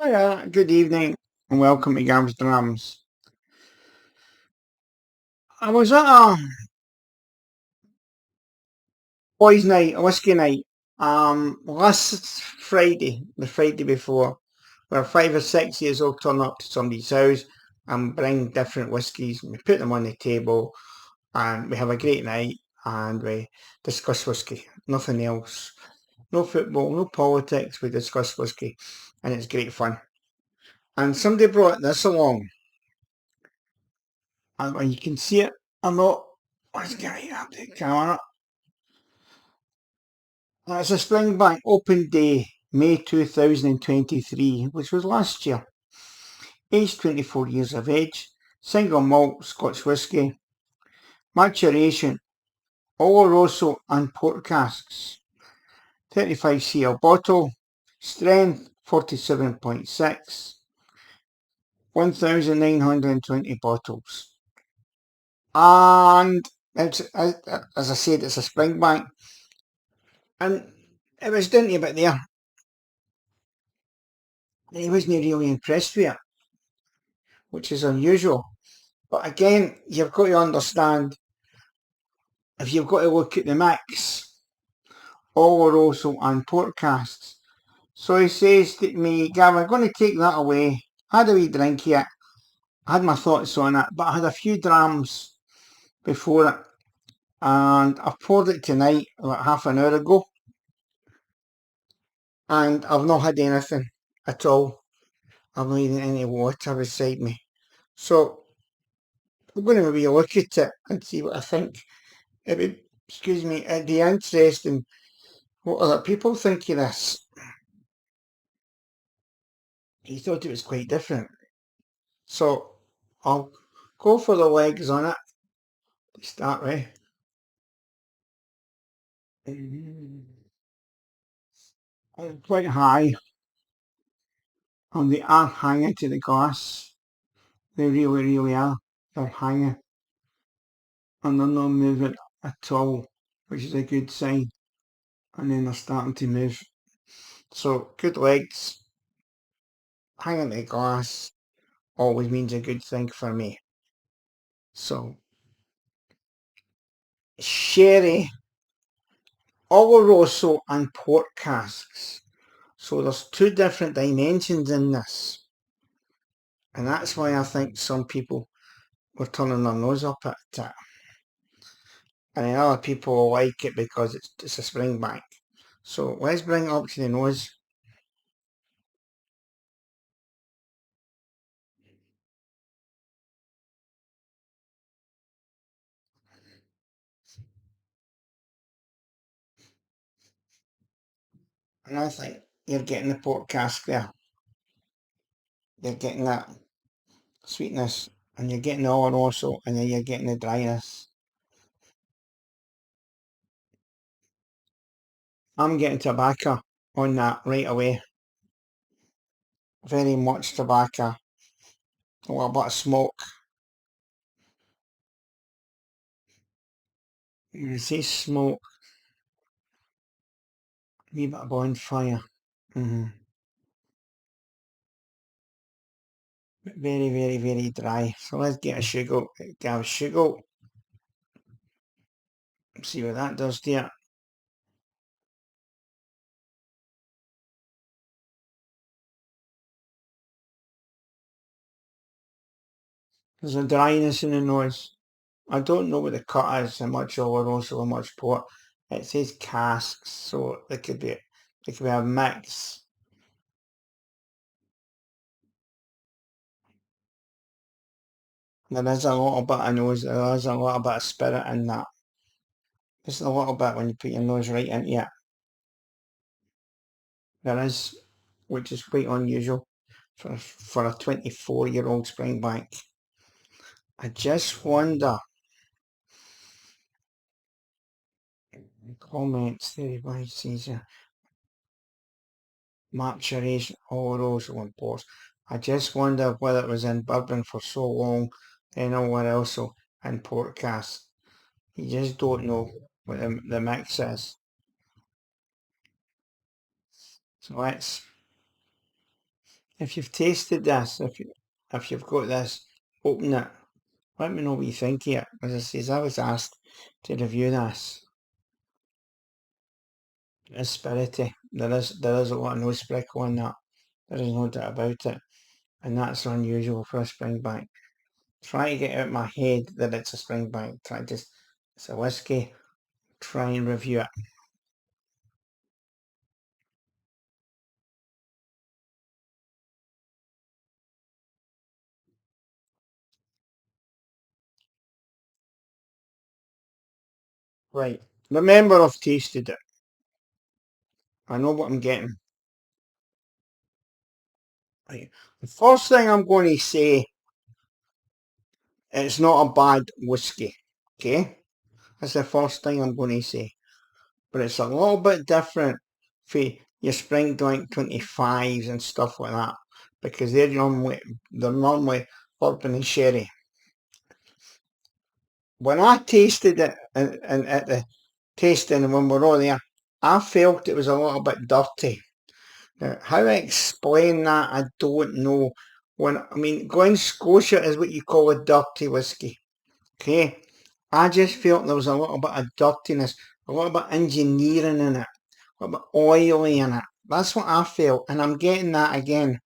Hiya, good evening and welcome to Gams Drams. I was at a boys' night, a whiskey night, last Friday, the Friday before, where 5 or 6 years old turn up to somebody's house and bring different whiskies and we put them on the table and we have a great night and we discuss whiskey, nothing else. No football, no politics, we discuss whiskey and it's great fun. And somebody brought this along and when you can see it, I'm not, let's get it up the camera. It's a Springbank Open Day, May 2023, which was last year. Aged 24 years of age, single malt Scotch whisky, maturation, Oloroso and port casks, 35cl bottle, strength 47.6, 1,920 bottles. And it's, as I said, it's a Springbank. And it was down to about there. He wasn't really impressed with it, which is unusual. But again, you've got to understand, if you've got to look at the mix, Oloroso and Portcasts. So he says to me, Gavin, I'm going to take that away. I had a wee drink here. I had my thoughts on it, but I had a few drams before it. And I poured it tonight, about half an hour ago. And I've not had anything at all. I've not even any water beside me. So I'm going to maybe look at it and see what I think. It would, excuse me, it'd be interesting what other people think of this. He thought it was quite different. So I'll go for the legs on it to start with. I'm quite high and they are hanging to the glass. They really, really are. They're hanging and they're not moving at all, which is a good sign. And then they're starting to move. So good legs, hanging to the glass always means a good thing for me. So sherry, Oloroso and port casks. So there's two different dimensions in this. And that's why I think some people were turning their nose up at it. And then other people like it because it's a Springbank. So let's bring it up to the nose. And I think you're getting the port cask there. You're getting that sweetness and you're getting the Oloroso and then you're getting the dryness. I'm getting tobacco on that right away. Very much tobacco. A little bit of smoke. You can see smoke. A wee bit of bonfire. Mm-hmm. Very, very, very dry. So let's get a sugar. Get a sugar. See what that does to it. There's a dryness in the nose. I don't know what the cut is, how much Oloroso, how much port. It says casks, so there could be a mix. There is a little bit of nose, there is a little bit of spirit in that. Just a little bit when you put your nose right into it. There is, which is quite unusual for a 24-year-old Springbank. I just wonder, comments, 35 season, maturation, all those one pours. I just wonder whether it was in bourbon for so long and nowhere else in port cast. You just don't know what the mix is. So If you've tasted this, if you've got this, open it. Let me know what you think of it. As I says, I was asked to review this. It's spirity. There is a lot of nose sprinkle in that. There is no doubt about it. And that's unusual for a Springbank. Try to get out of my head that it's a Springbank. It's a whiskey. Try and review it. Right. Remember, I've tasted it. I know what I'm getting. Right. The first thing I'm going to say, it's not a bad whiskey. Okay? That's the first thing I'm going to say. But it's a little bit different for your Springbank 25s and stuff like that. Because they're normally bourbon and sherry. When I tasted it and at the tasting when we were all there, I felt it was a little bit dirty. Now, how I explain that, I don't know. Glen Scotia is what you call a dirty whiskey. Okay? I just felt there was a little bit of dirtiness, a little bit of engineering in it, a little bit oily in it. That's what I felt, and I'm getting that again.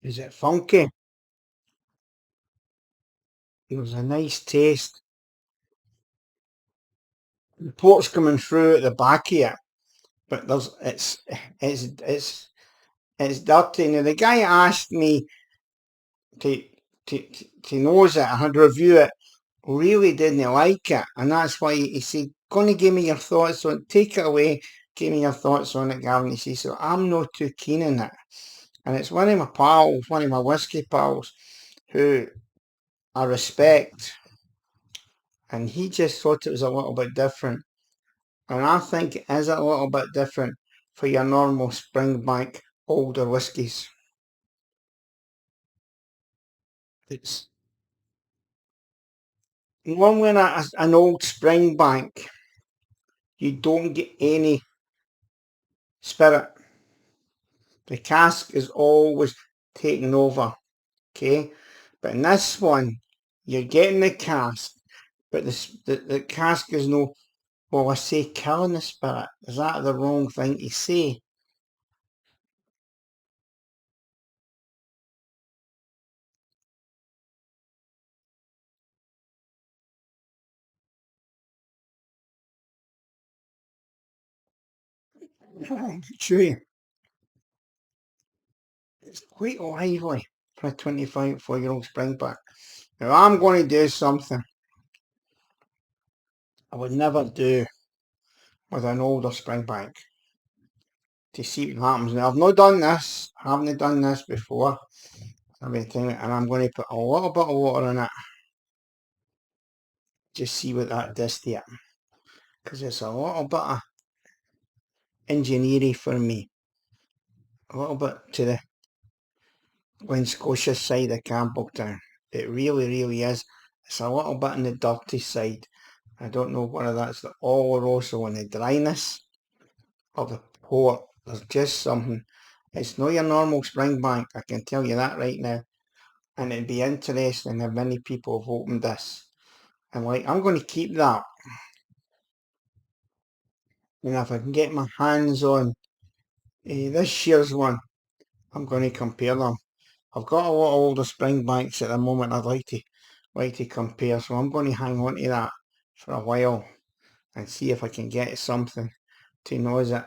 Is it funky? It was a nice taste. The port's coming through at the back of it, but it's dirty. Now the guy asked me to to nose it. I had to review it. Really didn't like it, and that's why he said, "Gonna give me your thoughts on. Take it away. Give me your thoughts on it, Gavin." He says, "So I'm not too keen on it." And it's one of my pals, one of my whiskey pals, who I respect, and he just thought it was a little bit different. And I think it is a little bit different for your normal Springbank older whiskies. It's normally an old Springbank, you don't get any spirit. The cask is always taken over, okay? But in this one, you're getting the cask, but the cask is no, well, I say killing the spirit. Is that the wrong thing to say? Chewy. It's quite lively for a 25-year-old Springback. Now, I'm going to do something I would never do with an older Springbank to see what happens. Now, I've not done this. I haven't done this before. I've been thinking, and I'm going to put a little bit of water in it. Just see what that does to it. Because it's a little bit of engineering for me. A little bit to the Glen Scotia side of Campbelltown. It really, really is. It's a little bit on the dirty side. I don't know whether that's the Oloroso on the dryness or the port. There's just something. It's not your normal Springbank, I can tell you that right now. And it'd be interesting if many people have opened this. And like, I'm going to keep that. And if I can get my hands on this year's one, I'm going to compare them. I've got a lot of older Springbanks at the moment I'd like to compare, so I'm going to hang on to that for a while and see if I can get something to nose it.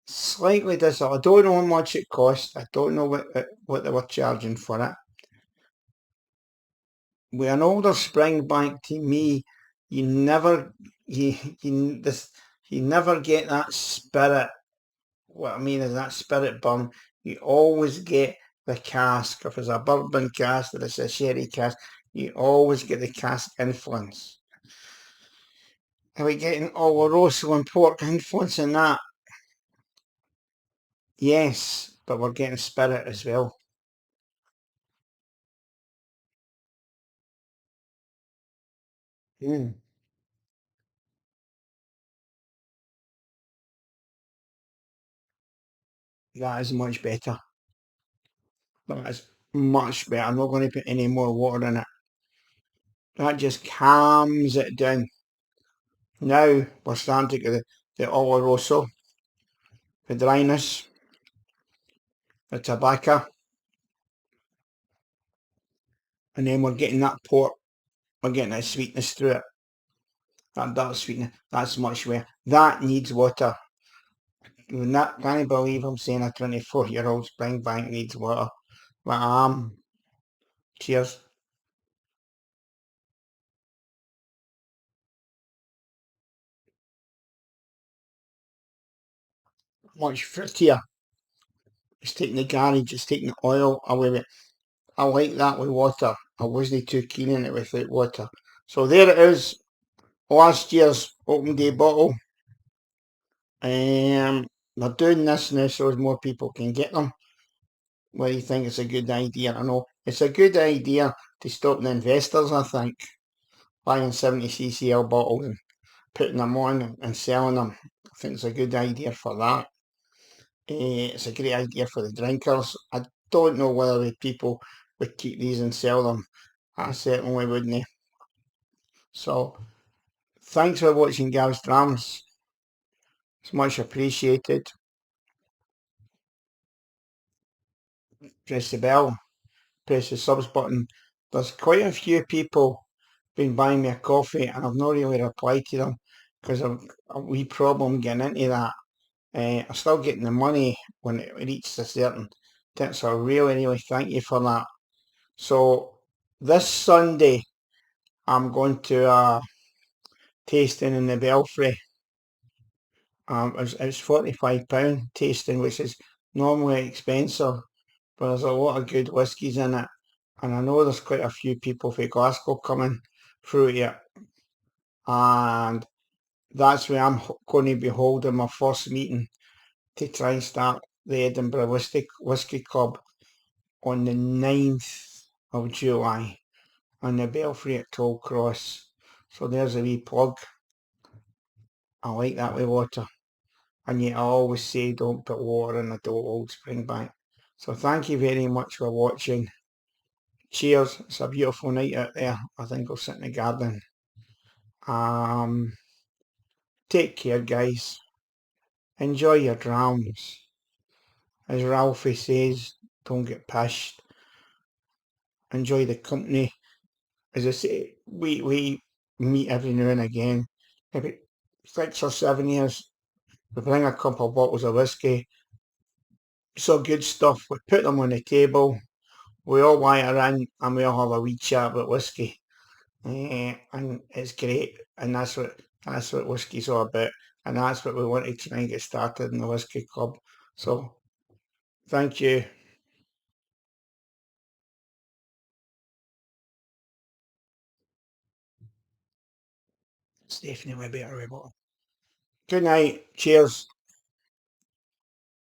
Slightly disappointed. I don't know how much it cost. I don't know what they were charging for it. With an older Springbank, to me, you never you you this you never get that spirit. What I mean is that spirit burn. You always get the cask. If it's a bourbon cask or it's a sherry cask, you always get the cask influence. Are we getting Oloroso and pork influence in that? Yes, but we're getting spirit as well. Mm, that is much better. That is much better. I'm not going to put any more water in it. That just calms it down. Now we're starting to get the oloroso, the dryness, the tobacco, and then we're getting that port. We're getting that sweetness through it. That dark sweetness. That's much better. That needs water. Can't believe I'm saying a 24-year-old Springbank needs water. But cheers. Much fruitier. It's taking the garnish, it's taking the oil away with it. I like that with water. I wasn't too keen on it without water. So there it is. Last year's open day bottle. They're doing this now so as more people can get them. What do you think it's a good idea? I know it's a good idea to stop the investors, I think, buying 70 cl bottles and putting them on and selling them. I think it's a good idea for that. It's a great idea for the drinkers. I don't know whether the people would keep these and sell them. I certainly wouldn't. So, thanks for watching Gav's Drams. It's much appreciated. Press the bell, press the subs button. There's quite a few people been buying me a coffee and I've not really replied to them because I've a wee problem getting into that. I'm still getting the money when it reaches a certain tip, so I really, really thank you for that. So this Sunday I'm going to a tasting in the Belfry. It's £45 tasting, which is normally expensive, but there's a lot of good whiskies in it. And I know there's quite a few people from Glasgow coming through here. And that's where I'm going to be holding my first meeting to try and start the Edinburgh Whisky Club on the 9th of July on the Belfry at Tollcross. So there's a wee plug. I like that with water. And yet I always say don't put water in a old Springbank. So thank you very much for watching. Cheers. It's a beautiful night out there. I think I'll sit in the garden. Um, Take care, guys. Enjoy your drams. As Ralphie says, don't get pissed. Enjoy the company. As I say, we meet every now and again. Every 6 or 7 years, we bring a couple of bottles of whiskey. So good stuff. We put them on the table. We all lie around and we all have a wee chat about whiskey. And it's great. And that's what whiskey's all about. And that's what we want to try and get started in the Whiskey Club. So thank you. It's definitely a better way. Good night. Cheers.